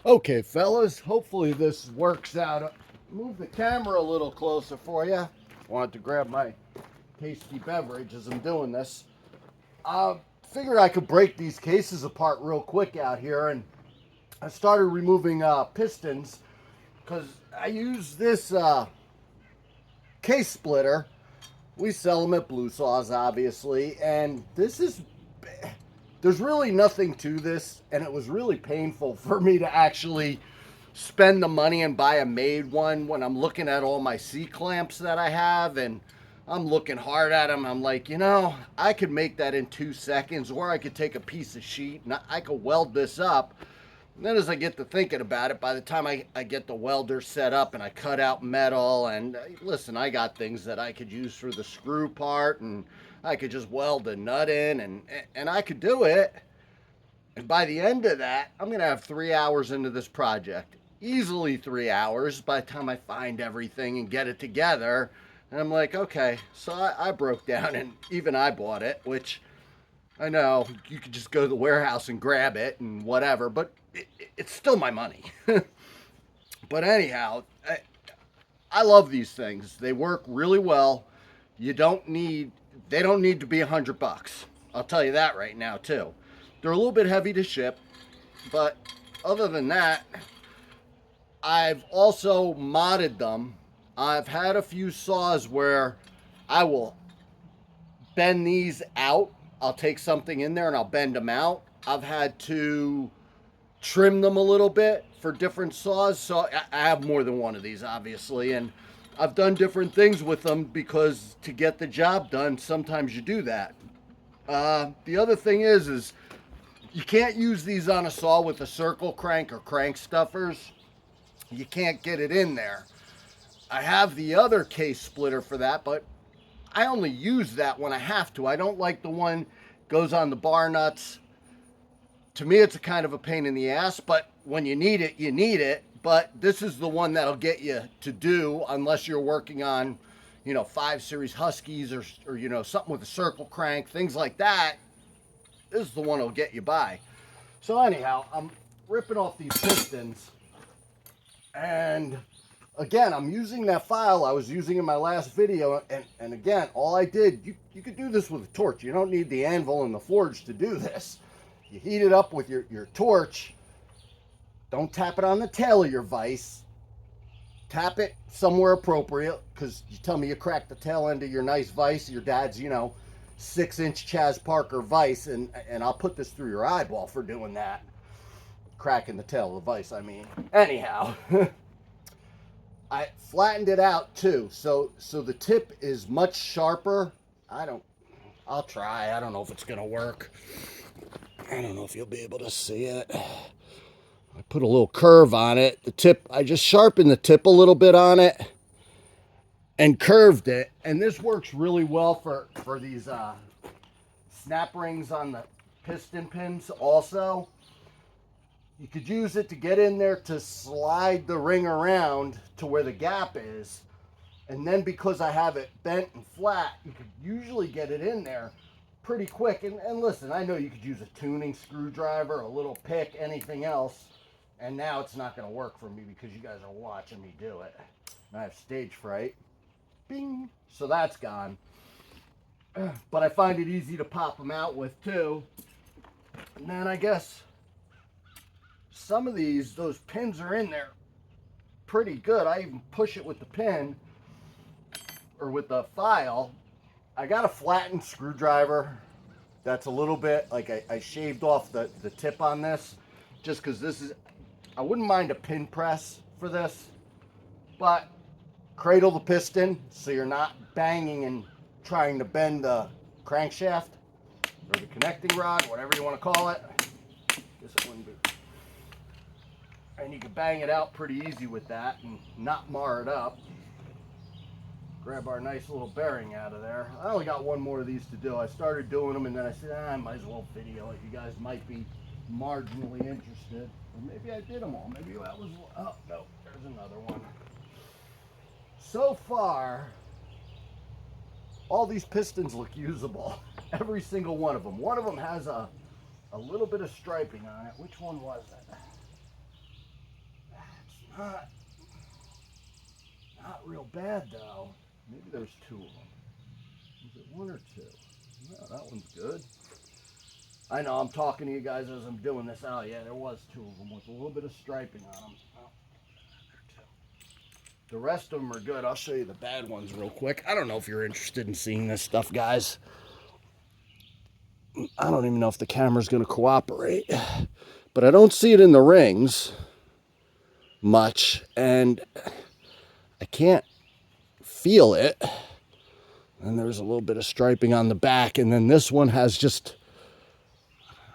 Okay, fellas, hopefully this works out. Move the camera a little closer for you. Wanted to grab my tasty beverage as I'm doing this. Figured I could break these cases apart real quick out here, and I started removing pistons because I use this case splitter. We sell them at BLUESAWS, obviously, and this is there's really nothing to this, and it was really painful for me to actually spend the money and buy a made one when I'm looking at all my C clamps that I have, and I'm looking hard at them. I'm like, I could make that in 2 seconds, or I could take a piece of sheet and I could weld this up. And then as I get to thinking about it, by the time I get the welder set up and I cut out metal, and listen, I got things that I could use for the screw part, and I could just weld a nut in, and I could do it. And by the end of that, I'm going to have 3 hours into this project. Easily 3 hours by the time I find everything and get it together. And I'm like, okay, so I broke down and even I bought it, which I know you could just go to the warehouse and grab it and whatever, but it's still my money. But anyhow, I love these things. They work really well. You don't need, they don't need to be $100. I'll tell you that right now, too. They're a little bit heavy to ship, but other than that, I've also modded them. I've had a few saws where I will bend these out. I'll take something in there and I'll bend them out. I've had to trim them a little bit for different saws. So I have more than one of these, obviously, and I've done different things with them because to get the job done, sometimes you do that. The other thing is you can't use these on a saw with a circle crank or crank stuffers. You can't get it in there. I have the other case splitter for that, but I only use that when I have to. I don't like the one goes on the bar nuts. To me, it's a kind of a pain in the ass, but when you need it, you need it. But this is the one that'll get you to do unless you're working on, 5 Series Huskies or something with a circle crank, things like that. This is the one that'll get you by. So anyhow, I'm ripping off these pistons, and again, I'm using that file I was using in my last video, and again, all I did, you could do this with a torch. You don't need the anvil and the forge to do this. You heat it up with your torch. Don't tap it on the tail of your vise. Tap it somewhere appropriate, because you tell me you cracked the tail end of your nice vise, your dad's, 6-inch Chaz Parker vise, and I'll put this through your eyeball for doing that. Cracking the tail of the vise, I mean. Anyhow, I flattened it out too, so the tip is much sharper. I'll try. I don't know if it's gonna work. I don't know if you'll be able to see it. I put a little curve on it. The tip, I just sharpened the tip a little bit on it and curved it. And this works really well for these snap rings on the piston pins also. You could use it to get in there to slide the ring around to where the gap is. And then because I have it bent and flat, you could usually get it in there pretty quick. And listen, I know you could use a tuning screwdriver, a little pick, anything else. And now it's not going to work for me because you guys are watching me do it. And I have stage fright. Bing. So that's gone. But I find it easy to pop them out with too. And then I guess some of those pins are in there pretty good. I even push it with the pin or with the file. I got a flattened screwdriver that's a little bit like I shaved off the tip on this just because this is, I wouldn't mind a pin press for this, but cradle the piston so you're not banging and trying to bend the crankshaft or the connecting rod, whatever you want to call it. Guess it wouldn't be. And you can bang it out pretty easy with that and not mar it up. Grab our nice little bearing out of there. I only got one more of these to do. I started doing them and then I said, I might as well video it. You guys might be marginally interested. Or maybe I did them all. Maybe that was, oh no, there's another one. So far, all these pistons look usable. Every single one of them. One of them has a little bit of striping on it. Which one was it? Not real bad though. Maybe there's two of them. Is it one or two? No, that one's good. I know, I'm talking to you guys as I'm doing this. Oh yeah, there was two of them with a little bit of striping on them. Oh, the rest of them are good. I'll show you the bad ones real quick. I don't know if you're interested in seeing this stuff, guys. I don't even know if the camera's going to cooperate. But I don't see it in the rings much. And I can't feel it. And there's a little bit of striping on the back. And then this one has just...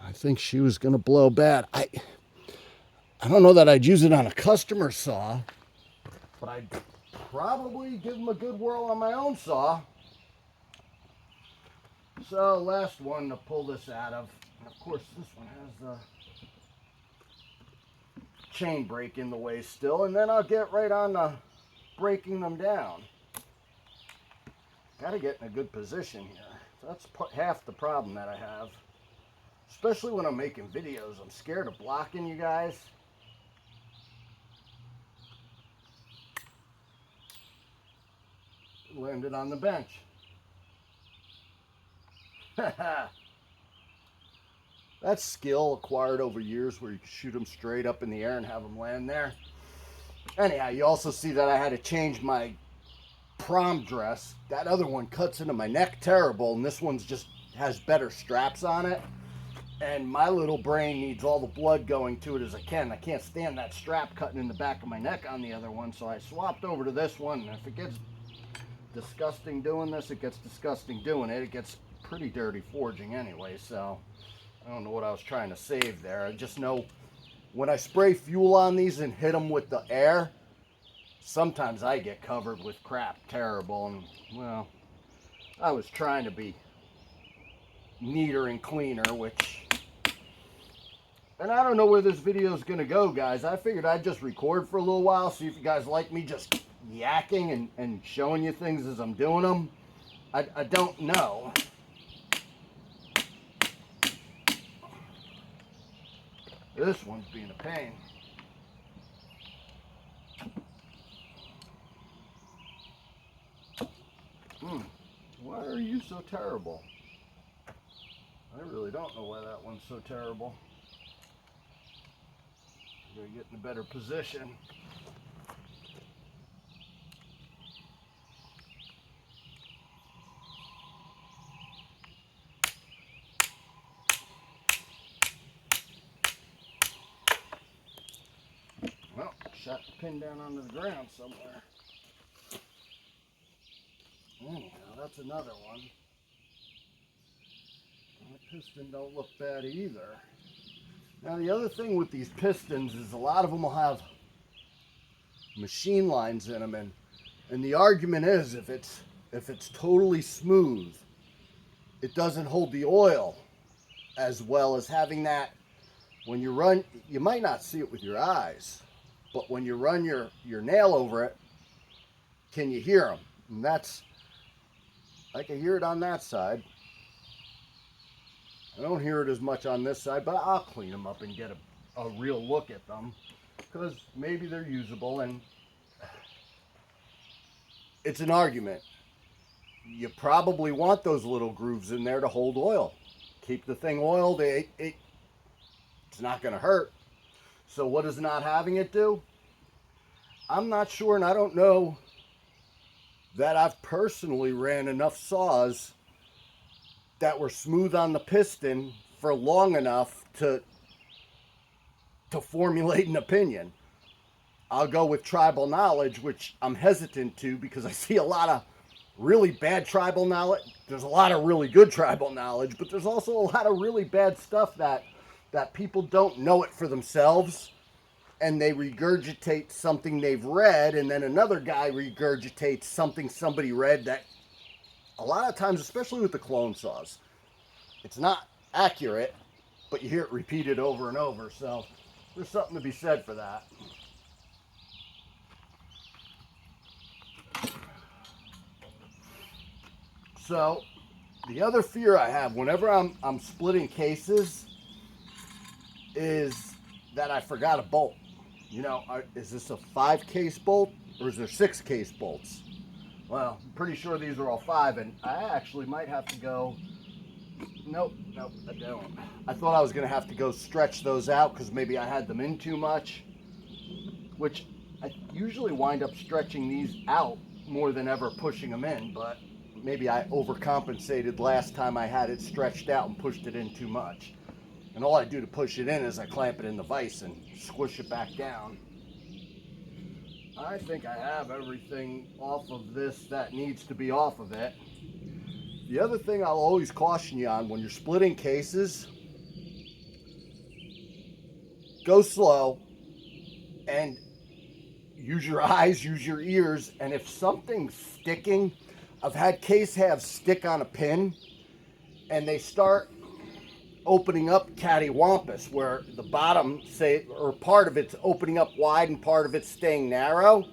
I think she was going to blow bad. I don't know that I'd use it on a customer saw, but I'd probably give them a good whirl on my own saw. So last one to pull this out of. And of course this one has the chain brake in the way still, and then I'll get right on to breaking them down. Got to get in a good position here. So that's half the problem that I have. Especially when I'm making videos. I'm scared of blocking you guys. Landed on the bench. That's skill acquired over years where you can shoot them straight up in the air and have them land there. Anyhow, you also see that I had to change my prom dress. That other one cuts into my neck terrible, and this one's just has better straps on it. And my little brain needs all the blood going to it as I can. I can't stand that strap cutting in the back of my neck on the other one, so I swapped over to this one. And if it gets disgusting doing this, it gets disgusting doing it. It gets pretty dirty forging anyway, so I don't know what I was trying to save there. I just know when I spray fuel on these and hit them with the air, sometimes I get covered with crap terrible. And well, I was trying to be neater and cleaner, which... And I don't know where this video is going to go, guys. I figured I'd just record for a little while, see if you guys like me just yakking and showing you things as I'm doing them. I don't know. This one's being a pain. Why are you so terrible? I really don't know why that one's so terrible. Gotta get in a better position. Well, shot the pin down onto the ground somewhere. Anyhow, that's another one. That piston don't look bad either. Now the other thing with these pistons is a lot of them will have machine lines in them, and the argument is if it's totally smooth, it doesn't hold the oil as well as having that. When you run, you might not see it with your eyes, but when you run your nail over it, can you hear them? And that's, I can hear it on that side. I don't hear it as much on this side, but I'll clean them up and get a real look at them, because maybe they're usable. And it's an argument. You probably want those little grooves in there to hold oil. Keep the thing oiled. It's not going to hurt. So what does not having it do? I'm not sure, and I don't know that I've personally ran enough saws that were smooth on the piston for long enough to formulate an opinion. I'll go with tribal knowledge, which I'm hesitant to because I see a lot of really bad tribal knowledge. There's a lot of really good tribal knowledge, but there's also a lot of really bad stuff that people don't know it for themselves, and they regurgitate something they've read, and then another guy regurgitates something somebody read that a lot of times, especially with the clone saws, it's not accurate, but you hear it repeated over and over. So there's something to be said for that. So the other fear I have whenever I'm splitting cases is that I forgot a bolt. you know, is this a 5 case bolt or is there 6 case bolts? Well, I'm pretty sure these are all 5, and I actually might have to go. Nope, I don't. I thought I was going to have to go stretch those out because maybe I had them in too much, which I usually wind up stretching these out more than ever pushing them in, but maybe I overcompensated last time I had it stretched out and pushed it in too much. And all I do to push it in is I clamp it in the vise and squish it back down. I think I have everything off of this that needs to be off of it. The other thing I'll always caution you on when you're splitting cases, go slow and use your eyes, use your ears, and if something's sticking, I've had case halves stick on a pin and they start opening up cattywampus where the bottom, say, or part of it's opening up wide and part of it's staying narrow.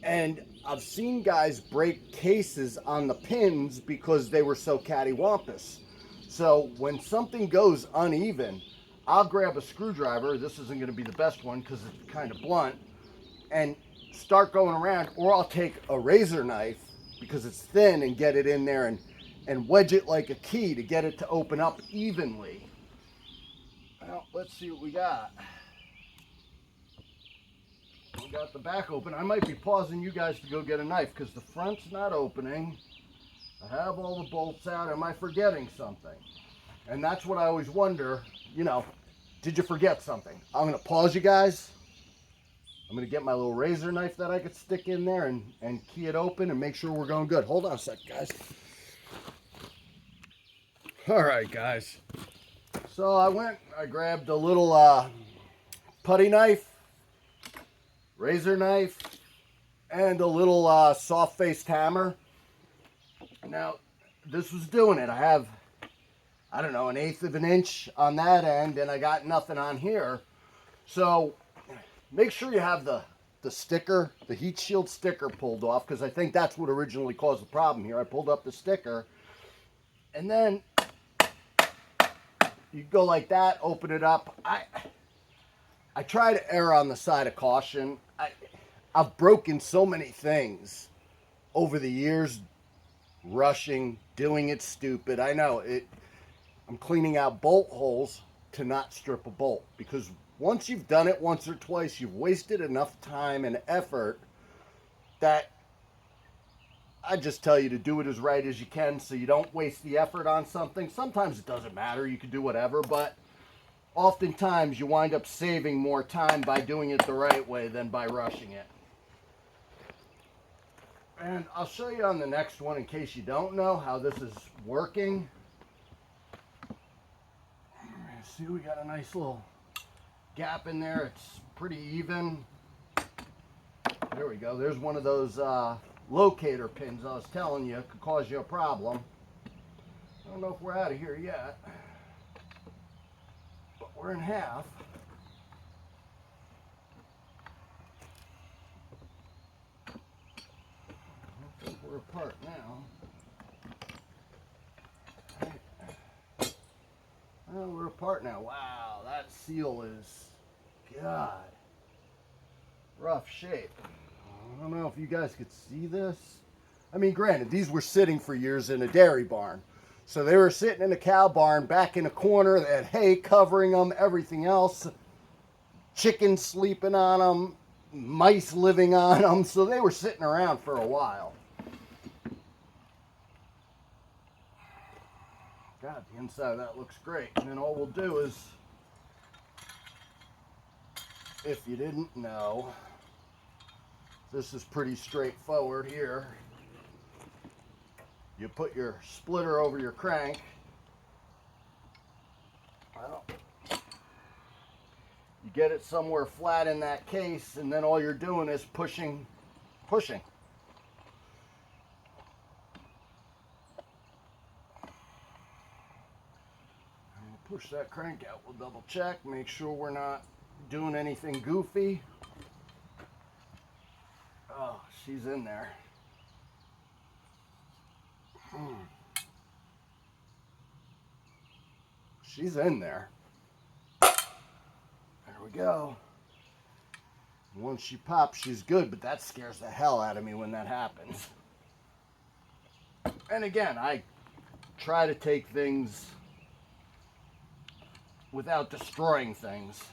And I've seen guys break cases on the pins because they were so cattywampus. So when something goes uneven, I'll grab a screwdriver. This isn't going to be the best one because it's kind of blunt, and start going around, or I'll take a razor knife because it's thin and get it in there and wedge it like a key to get it to open up evenly. Well, let's see what we got. We got the back open. I might be pausing you guys to go get a knife because the front's not opening. I have all the bolts out. Am I forgetting something? And that's what I always wonder, you know, did you forget something? I'm going to pause you guys. I'm going to get my little razor knife that I could stick in there and key it open and make sure we're going good. Hold on a sec, guys. All right, guys. So I grabbed a little putty knife, razor knife, and a little soft-faced hammer. Now, this was doing it. I have, I don't know, 1/8 of an inch on that end, and I got nothing on here. So make sure you have the sticker, the heat shield sticker pulled off, because I think that's what originally caused the problem here. I pulled up the sticker, and then you go like that, open it up. I try to err on the side of caution. I've broken so many things over the years, rushing, doing it stupid. I know it. I'm cleaning out bolt holes to not strip a bolt, because once you've done it once or twice, you've wasted enough time and effort that I just tell you to do it as right as you can so you don't waste the effort on something. Sometimes it doesn't matter. You can do whatever, but oftentimes you wind up saving more time by doing it the right way than by rushing it. And I'll show you on the next one, in case you don't know how this is working. See, we got a nice little gap in there. It's pretty even. There we go. There's one of those locator pins I was telling you could cause you a problem. I don't know if we're out of here yet, but we're in half. I think we're apart now. Oh, we're apart now. Wow, that seal is, God, rough shape. I don't know if you guys could see this. I mean, granted, these were sitting for years in a dairy barn. So they were sitting in a cow barn back in a corner. They had hay covering them, everything else. Chickens sleeping on them, mice living on them. So they were sitting around for a while. God, the inside of that looks great. And then all we'll do is, if you didn't know, this is pretty straightforward here. You put your splitter over your crank. Well, you get it somewhere flat in that case, and then all you're doing is pushing. Push that crank out. We'll double check, make sure we're not doing anything goofy. Oh, she's in there. She's in there. There we go. Once she pops, she's good, but that scares the hell out of me when that happens. And again, I try to take things without destroying things.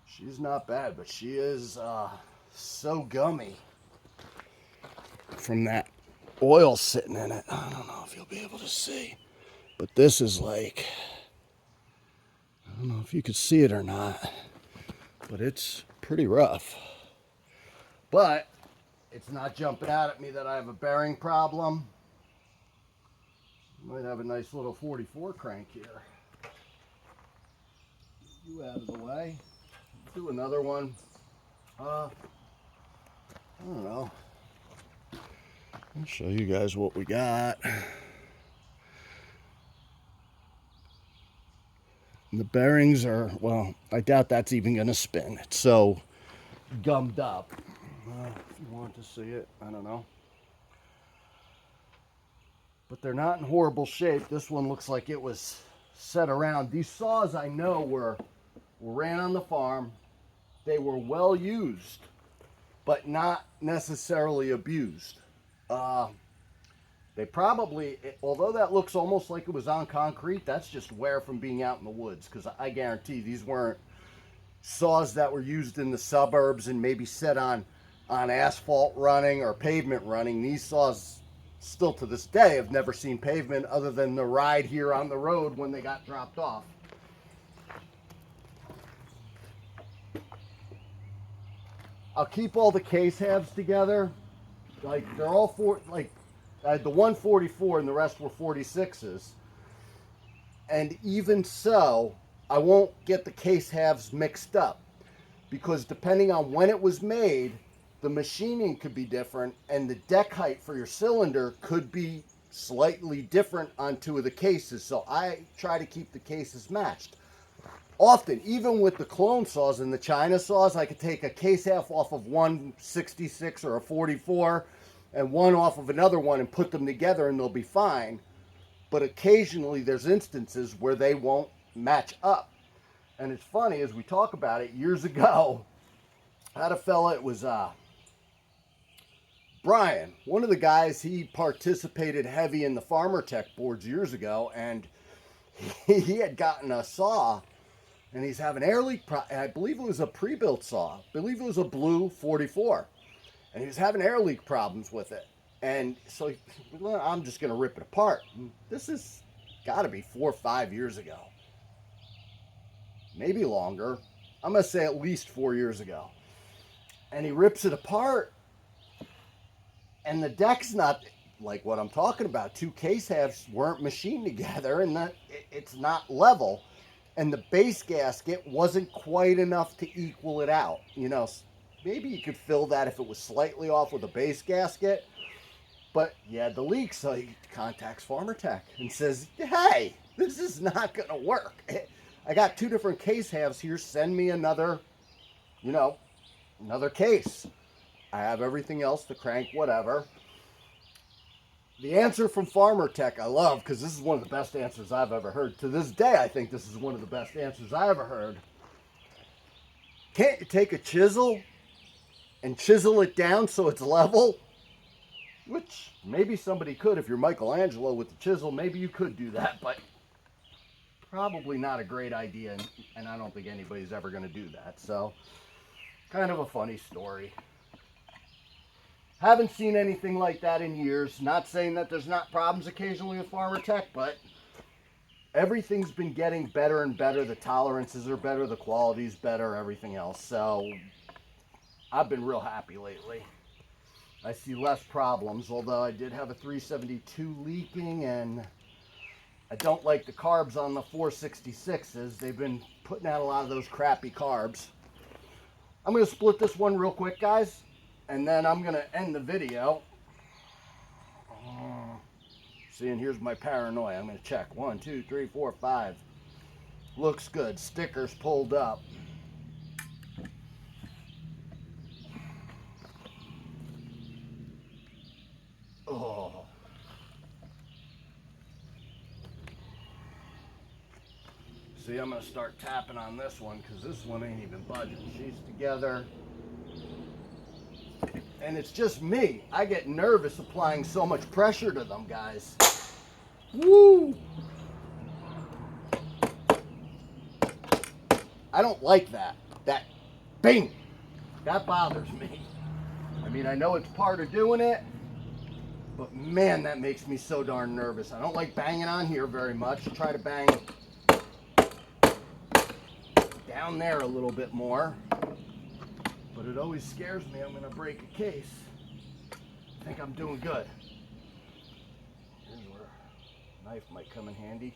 She's not bad, but she is so gummy from that oil sitting in it. I don't know if you'll be able to see, but this is like, I don't know if you could see it or not, but it's pretty rough. But it's not jumping out at me that I have a bearing problem. Might have a nice little 44 crank here. You out of the way. Do another one. I don't know. I'll show you guys what we got. The bearings are, well, I doubt that's even going to spin. It's so gummed up. If you want to see it, I don't know. But they're not in horrible shape. This one looks like it was set around. These saws I know were ran on the farm. They were well used, but not necessarily abused. They probably, although that looks almost like it was on concrete, that's just wear from being out in the woods, because I guarantee these weren't saws that were used in the suburbs and maybe set on asphalt running or pavement running. These saws, still to this day, have never seen pavement other than the ride here on the road when they got dropped off. I'll keep all the case halves together. Like, they're all I had the 144 and the rest were 46s. And even so, I won't get the case halves mixed up, because depending on when it was made, the machining could be different and the deck height for your cylinder could be slightly different on two of the cases. So I try to keep the cases matched. Often, even with the clone saws and the China saws, I could take a case half off of one 66 or a 44 and one off of another one and put them together and they'll be fine. But occasionally there's instances where they won't match up. And it's funny, as we talk about it, years ago, I had a fella, it was Brian, one of the guys, he participated heavy in the Farmer Tech boards years ago, and he had gotten a saw, and he's having air leak, I believe it was a pre-built saw, I believe it was a blue 44, and he was having air leak problems with it. And so I'm just going to rip it apart. This has got to be 4 or 5 years ago. Maybe longer. I'm going to say at least 4 years ago. And he rips it apart, and the deck's not like what I'm talking about. Two case halves weren't machined together, and it's not level. And the base gasket wasn't quite enough to equal it out. You know, maybe you could fill that if it was slightly off with a base gasket. But he had the leak, so he contacts Farmer Tech and says, hey, this is not going to work. I got 2 different case halves here. Send me another, another case. I have everything else, the crank, whatever. The answer from Farmer Tech I love, because this is one of the best answers I've ever heard. To this day, I think this is one of the best answers I ever heard. Can't you take a chisel and chisel it down so it's level? Which maybe somebody could. If you're Michelangelo with the chisel, maybe you could do that, but probably not a great idea, and I don't think anybody's ever going to do that. So, kind of a funny story. Haven't seen anything like that in years. Not saying that there's not problems occasionally with Farmer Tech, but everything's been getting better and better. The tolerances are better, the quality's better, everything else. So I've been real happy lately. I see less problems, although I did have a 372 leaking, and I don't like the carbs on the 466s. They've been putting out a lot of those crappy carbs. I'm going to split this one real quick, guys. And then I'm going to end the video. See, and here's my paranoia. I'm going to check. 1, 2, 3, 4, 5. Looks good. Stickers pulled up. See, I'm gonna start tapping on this one because this one ain't even budging. She's together. And it's just me. I get nervous applying so much pressure to them, guys. Woo! I don't like that. That bing! That bothers me. I mean, I know it's part of doing it, but man, that makes me so darn nervous. I don't like banging on here very much. Try to bang down there a little bit more, but it always scares me I'm gonna break a case. I think I'm doing good. Here's where a knife might come in handy.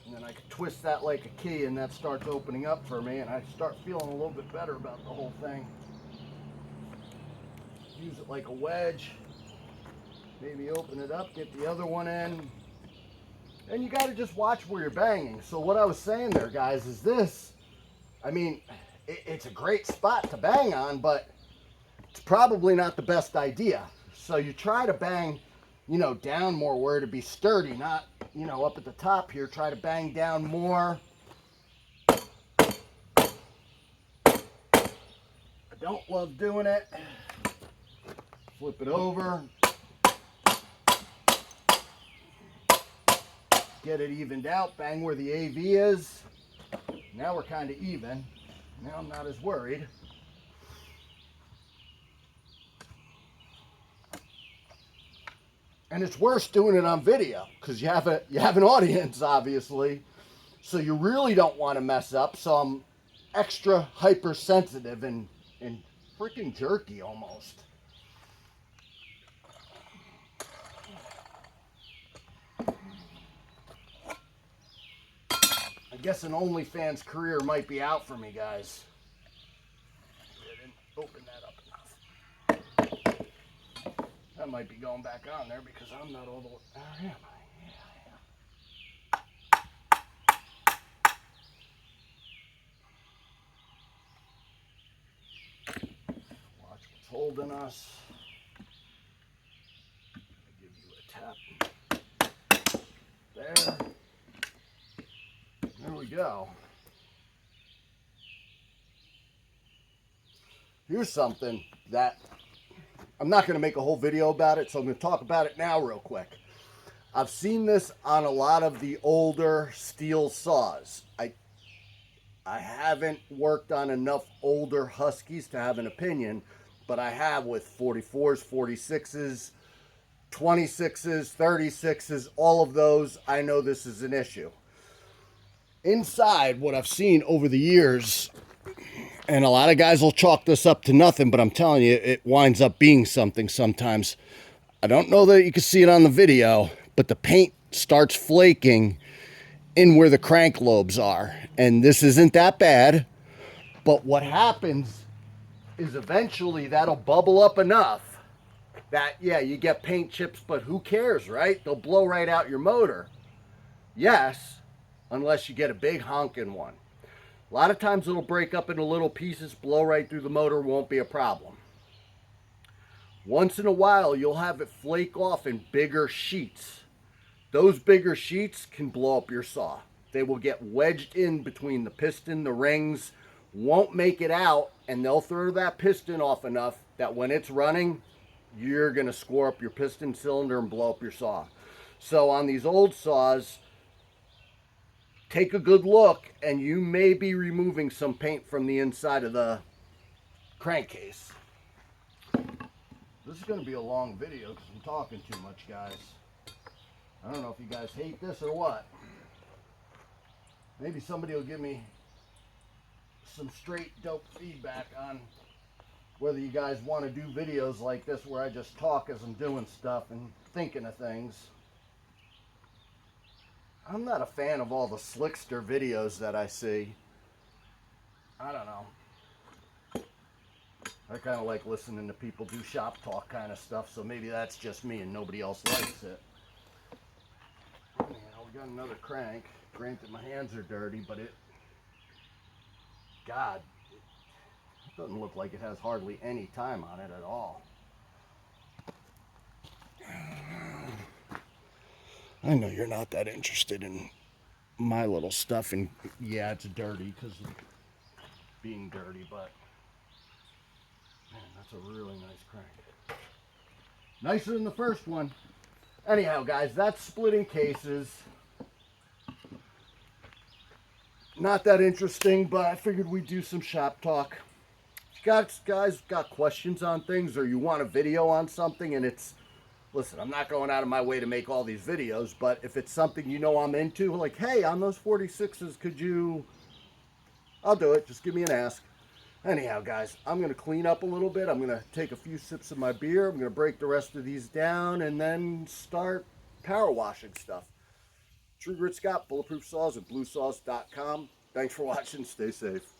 And then I can twist that like a key and that starts opening up for me and I start feeling a little bit better about the whole thing. Use it like a wedge. Maybe open it up, get the other one in. And you got to just watch where you're banging. So what I was saying there, guys, is this. I mean, it's a great spot to bang on, but it's probably not the best idea. So you try to bang, you know, down more where to be sturdy, not, you know, up at the top here. Try to bang down more. I don't love doing it. Flip it over. Get it evened out, bang where the AV is. Now we're kind of even. Now I'm not as worried. And it's worse doing it on video because you have an audience, obviously. So you really don't want to mess up. So I'm extra hypersensitive and freaking jerky almost. I guess an OnlyFans career might be out for me, guys. I didn't open that up enough. That might be going back on there because I'm not all the way. Or am I? Yeah. Watch what's holding us. Give you a tap. There. There we go. Here's something that I'm not going to make a whole video about it, so I'm going to talk about it now real quick. I've seen this on a lot of the older Stihl saws. I haven't worked on enough older Huskies to have an opinion, but I have with 44s, 46s, 26s, 36s, all of those. I know this is an issue. Inside, what I've seen over the years, and a lot of guys will chalk this up to nothing, but I'm telling you, it winds up being something sometimes. I don't know that you can see it on the video, but the paint starts flaking in where the crank lobes are. And this isn't that bad, but what happens is eventually that'll bubble up enough that, yeah, you get paint chips, but who cares, right? They'll blow right out your motor. Yes, unless you get a big honking one. A lot of times it'll break up into little pieces, blow right through the motor, won't be a problem. Once in a while, you'll have it flake off in bigger sheets. Those bigger sheets can blow up your saw. They will get wedged in between the piston, the rings, won't make it out, and they'll throw that piston off enough that when it's running, you're going to score up your piston cylinder and blow up your saw. So on these old saws, take a good look, and you may be removing some paint from the inside of the crankcase. This is going to be a long video because I'm talking too much, guys. I don't know if you guys hate this or what. Maybe somebody will give me some straight dope feedback on whether you guys want to do videos like this where I just talk as I'm doing stuff and thinking of things. I'm not a fan of all the slickster videos that I see. I don't know. I kind of like listening to people do shop talk kind of stuff, so maybe that's just me and nobody else likes it. Anyhow, we got another crank. Granted, my hands are dirty, but God, it doesn't look like it has hardly any time on it at all. I know you're not that interested in my little stuff, and yeah, it's dirty because of being dirty, but man, that's a really nice crank. Nicer than the first one. Anyhow, guys, that's splitting cases. Not that interesting, but I figured we'd do some shop talk. If you guys got questions on things, or you want a video on something, and it's, listen, I'm not going out of my way to make all these videos, but if it's something you know I'm into, like, hey, on those 46s, could you, I'll do it. Just give me an ask. Anyhow, guys, I'm going to clean up a little bit. I'm going to take a few sips of my beer. I'm going to break the rest of these down and then start power washing stuff. True Grit Scott, Bulletproof Saws at BLUESAWS.com. Thanks for watching. Stay safe.